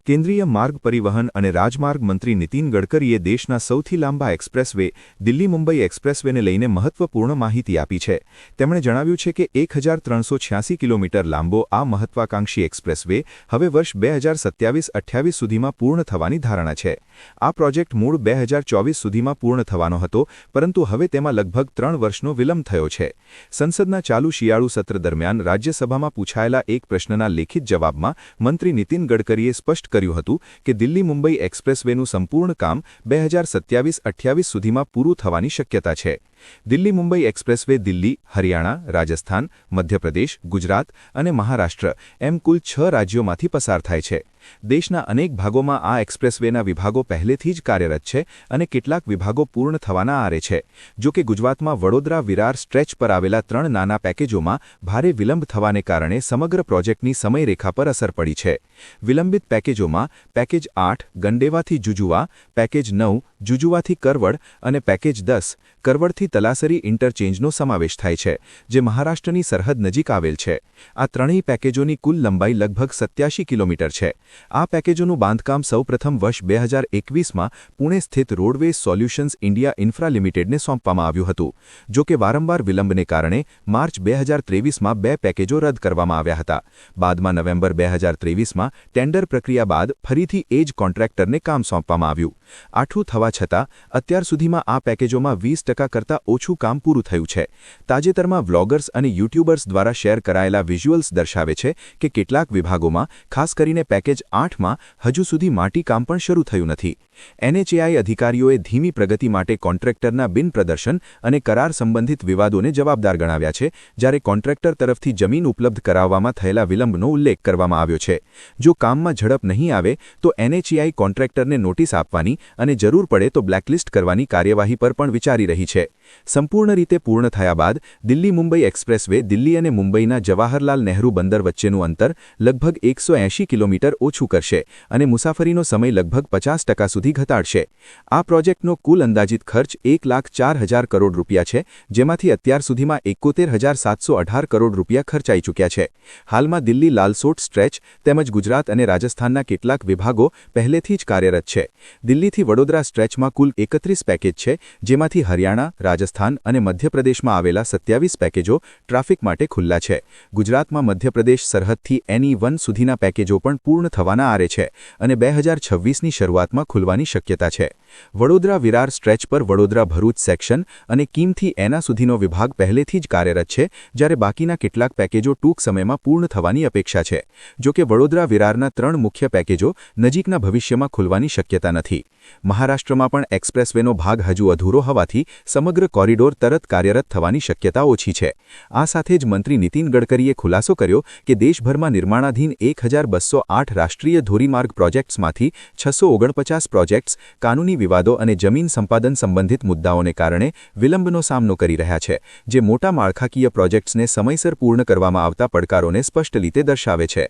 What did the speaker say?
કેન્દ્રીય માર્ગ પરિવહન અને રાજમાર્ગ મંત્રી નીતિન ગડકરીએ દેશના સૌથી લાંબા એક્સપ્રેસવે દિલ્હી મુંબઈ એક્સપ્રેસવેને લઈને મહત્વપૂર્ણ માહિતી આપી છે. તેમણે જણાવ્યું છે કે 1386 કિલોમીટર લાંબો આ મહત્વાકાંક્ષી એક્સપ્રેસવે હવે વર્ષ 2027-28 સુધીમાં પૂર્ણ થવાની ધારણા છે. આ પ્રોજેક્ટ મૂળ 2024 સુધીમાં પૂર્ણ થવાનો હતો, પરંતુ હવે તેમાં લગભગ 3 વર્ષનો વિલંબ થયો છે. સંસદના ચાલુ શિયાળુ સત્ર દરમિયાન રાજ્યસભામાં પૂછાયેલા એક પ્રશ્નના લેખિત જવાબમાં મંત્રી નીતિન ગડકરીએ સ્પષ્ટ કર્યું હતું કે દિલ્હી મુંબઈ એક્સપ્રેસવેનું સંપૂર્ણ કામ 2027-28 સુધીમાં પૂરું થવાની શક્યતા છે. દિલ્હી મુંબઈ એક્સપ્રેસવે દિલ્હી, હરિયાણા, રાજસ્થાન, મધ્યપ્રદેશ, ગુજરાત અને મહારાષ્ટ્ર એમ કુલ 6 રાજ્યોમાંથી પસાર થાય છે. દેશના અનેક ભાગોમાં આ એક્સપ્રેસવેના વિભાગો પહેલેથી જ કાર્યરત છે અને કેટલાક વિભાગો પૂર્ણ થવાના આરે છે. જો કે ગુજરાતમાં વડોદરા-વિરાર સ્ટ્રેચ પર આવેલા 3 નાના પેકેજોમાં ભારે વિલંબ થવાને કારણે સમગ્ર પ્રોજેક્ટની સમયરેખા પર અસર પડી છે. વિલંબિત પેકેજોમાં પેકેજ 8 ગંડેવાથી જુજુવા, પેકેજ 9 જુજુવાથી કરવડ અને પેકેજ 10 કરવડથી તલાસરી ઇન્ટરચેન્જનો સમાવેશ થાય છે, જે મહારાષ્ટ્રની સરહદ નજીક આવેલ છે. આ ત્રણેય પેકેજોની કુલ લંબાઈ લગભગ 87 કિલોમીટર છે. આ પેકેજોનું બાંધકામ સૌપ્રથમ વર્ષ 2021માં પુણે સ્થિત રોડવેઝ સોલ્યુશન્સ ઇન્ડિયા ઇન્ફ્રા લિમિટેડને સોંપવામાં આવ્યું હતું. જો કે વારંવાર વિલંબને કારણે માર્ચ 2023માં 2 પેકેજો રદ કરવામાં આવ્યા હતા. બાદમાં નવેમ્બર 2023માં ટેન્ડર પ્રક્રિયા બાદ ફરીથી એ જ કોન્ટ્રાક્ટરને કામ સોંપવામાં આવ્યું. આઠું થવા છતાં અત્યાર સુધીમાં આ પેકેજોમાં 20% કરતાં ઓછું કામ પૂરું થયું છે. તાજેતરમાં વ્લોગર્સ અને યુટ્યુબર્સ દ્વારા શેર કરાયેલા વિઝ્યુઅલ્સ દર્શાવે છે કે કેટલાક વિભાગોમાં, ખાસ કરીને પેકેજ 8માં હજુ સુધી માટીકામ પણ શરૂ થયું નથી. NHAI અધિકારીઓએ ધીમી પ્રગતિ માટે કોન્ટ્રાક્ટરના બિનપ્રદર્શન અને કરાર સંબંધિત વિવાદોને જવાબદાર ગણાવ્યા છે, જ્યારે કોન્ટ્રાક્ટર તરફથી જમીન ઉપલબ્ધ કરાવવામાં થયેલા વિલંબનો ઉલ્લેખ કરવામાં આવ્યો છે. જો કામમાં ઝડપ નહીં આવે તો NHAI કોન્ટ્રાક્ટરને નોટિસ આપવાની અને જરૂર પડે તો બ્લેકલિસ્ટ કરવાની કાર્યવાહી પર પણ વિચારી રહી છે. સંપૂર્ણ રીતે પૂર્ણ થયા બાદ દિલ્હી મુંબઈ એક્સપ્રેસવે દિલ્હી અને મુંબઈના જવાહરલાલ નહેરુ બંદર વચ્ચેનું અંતર લગભગ 180 કિલોમીટર ઓછું કરશે અને મુસાફરીનો સમય લગભગ 50% સુધી ઘટાડશે. આ પ્રોજેક્ટનો કુલ અંદાજિત ખર્ચ 1,04,000 કરોડ રૂપિયા છે, જેમાંથી અત્યાર સુધીમાં 71,718 કરોડ રૂપિયા ખર્ચાઈ ચૂક્યા છે. હાલમાં દિલ્હી લાલસોટ સ્ટ્રેચ તેમજ ગુજરાત અને રાજસ્થાનના કેટલાક વિભાગો પહેલેથી જ કાર્યરત છે. દિલ્હીથી વડોદરા સ્ટ્રેચમાં કુલ 31 પેકેજ છે, જેમાંથી હરિયાણા, રાજસ્થાન અને મધ્યપ્રદેશમાં આવેલા 27 પેકેજો ટ્રાફિક માટે ખુલ્લા છે. ગુજરાતમાં મધ્યપ્રદેશ સરહદથી NE1 સુધીના પેકેજો પણ પૂર્ણ થવાના આરે છે અને 2026ની શરૂઆતમાં ખુલવાની શક્યતા છે. વડોદરા-વિરાર સ્ટ્રેચ પર વડોદરા-ભરૂચ સેક્શન અને કીમથી એના સુધીનો વિભાગ પહેલેથી જ કાર્યરત છે, જ્યારે બાકીના કેટલાક પેકેજો ટૂંક સમયમાં પૂર્ણ થવાની અપેક્ષા છે. જો કે વડોદરા-વિરારના 3 મુખ્ય પેકેજો નજીકના ભવિષ્યમાં ખુલવાની શક્યતા નથી. મહારાષ્ટ્રમાં પણ એક્સપ્રેસવેનો ભાગ હજુ અધૂરો હોવાથી સમગ્ર કોરિડોર તરત કાર્યરત થવાની શક્યતા ઓછી છે. આ સાથે જ મંત્રી નીતિન ગડકરીએ ખુલાસો કર્યો કે દેશભરમાં નિર્માણાધીન 1208 રાષ્ટ્રીય ધોરીમાર્ગ પ્રોજેક્ટ્સમાંથી 649 પ્રોજેક્ટ્સ કાનૂની વિવાદો અને જમીન સંપાદન સંબંધિત મુદ્દાઓને કારણે વિલંબનો સામનો કરી રહ્યા છે, જે મોટા માળખાકીય પ્રોજેક્ટ્સને સમયસર પૂર્ણ કરવામાં આવતા પડકારોને સ્પષ્ટ રીતે દર્શાવે છે.